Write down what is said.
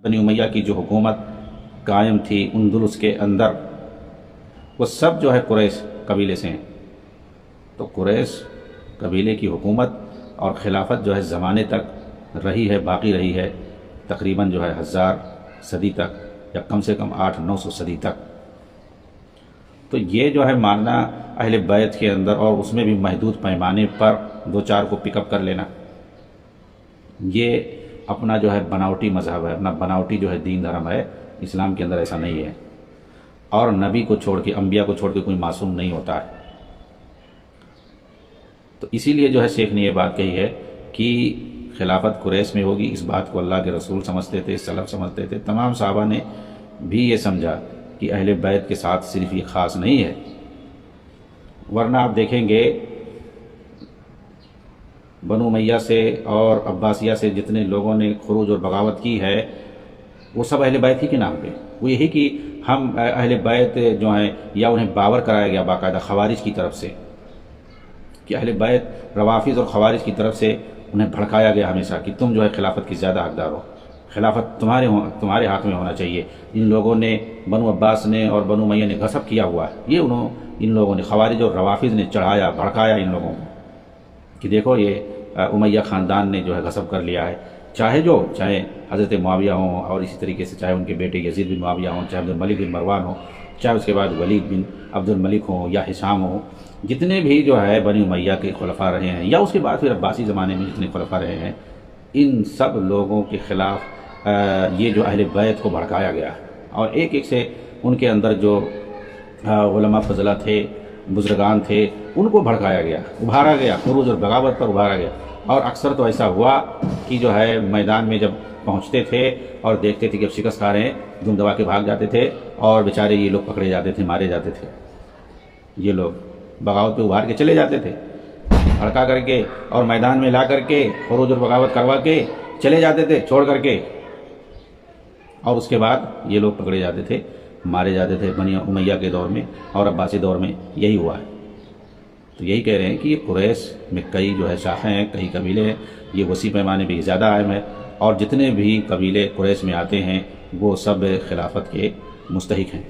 بنی امیہ کی جو حکومت قائم تھی اندلس کے اندر، وہ سب جو ہے قریش قبیلے سے ہیں۔ تو قریش قبیلے کی حکومت اور خلافت جو ہے زمانے تک رہی ہے، باقی رہی ہے، تقریباً جو ہے 1000 صدی تک، یا کم سے کم 800-900 صدی تک۔ تو یہ جو ہے ماننا اہل بیت کے اندر، اور اس میں بھی محدود پیمانے پر دو چار کو پک اپ کر لینا، یہ اپنا جو ہے بناوٹی مذہب ہے، اپنا بناوٹی جو ہے دین دھرم ہے۔ اسلام کے اندر ایسا نہیں ہے، اور نبی کو چھوڑ کے، انبیاء کو چھوڑ کے کوئی معصوم نہیں ہوتا ہے۔ تو اسی لیے جو ہے شیخ نے یہ بات کہی ہے کہ خلافت قریش میں ہوگی۔ اس بات کو اللہ کے رسول سمجھتے تھے، سلف سمجھتے تھے، تمام صحابہ نے بھی یہ سمجھا کہ اہل بیت کے ساتھ صرف یہ خاص نہیں ہے۔ ورنہ آپ دیکھیں گے بنو امیہ سے اور عباسیہ سے جتنے لوگوں نے خروج اور بغاوت کی ہے، وہ سب اہل بیت ہی کے نام پہ، وہ یہی کہ ہم اہل بیت جو ہیں، یا انہیں باور کرایا گیا باقاعدہ خوارج کی طرف سے، کہ اہل بیت روافض اور خوارج کی طرف سے انہیں بھڑکایا گیا ہمیشہ کہ تم جو ہے خلافت کی زیادہ حقدار ہو، خلافت تمہارے ہاتھ میں ہونا چاہیے۔ ان لوگوں نے، بنو عباس نے اور بنو امیہ نے غصب کیا ہوا ہے، یہ ان لوگوں نے، خوارج اور روافض نے چڑھایا، بھڑکایا ان لوگوں کو کہ دیکھو یہ امیہ خاندان نے جو ہے غصب کر لیا ہے، چاہے حضرت معاویہ ہوں، اور اسی طریقے سے چاہے ان کے بیٹے یزید بن معاویہ ہوں، چاہے عبد الملک بن مروان ہوں، چاہے اس کے بعد ولید بن عبد الملک ہوں یا ہشام ہوں، جتنے بھی جو ہے بنی امیہ کے خلفاء رہے ہیں، یا اس کے بعد پھر عباسی زمانے میں جتنے خلفاء رہے ہیں، ان سب لوگوں کے خلاف یہ جو اہل بیت کو بھڑکایا گیا، اور ایک ایک سے ان کے اندر جو علماء فضلہ تھے، بزرگان تھے، ان کو بھڑکایا گیا، ابھارا گیا، خروج اور بغاوت پر ابھارا گیا۔ اور اکثر تو ایسا ہوا کہ جو ہے میدان میں جب پہنچتے تھے اور دیکھتے تھے کہ اب شکست کھا رہے ہیں، دم دبا کے بھاگ جاتے تھے، اور بیچارے یہ لوگ پکڑے جاتے تھے، مارے جاتے تھے، یہ لوگ بغاوت پہ ابھار کے چلے جاتے تھے، بھڑکا کر کے اور میدان میں لا کر کے خروج اور بغاوت کروا کے چلے جاتے تھے چھوڑ کر کے، اور اس کے بعد یہ لوگ پکڑے جاتے تھے، مارے جاتے تھے۔ بنی امیہ کے دور میں اور عباسی دور میں یہی ہوا ہے۔ تو یہی کہہ رہے ہیں کہ یہ قریش میں کئی جو ہے شاخیں ہیں، کئی قبیلے ہیں، یہ وسیع پیمانے پہ زیادہ اہم ہے، اور جتنے بھی قبیلے قریش میں آتے ہیں وہ سب خلافت کے مستحق ہیں۔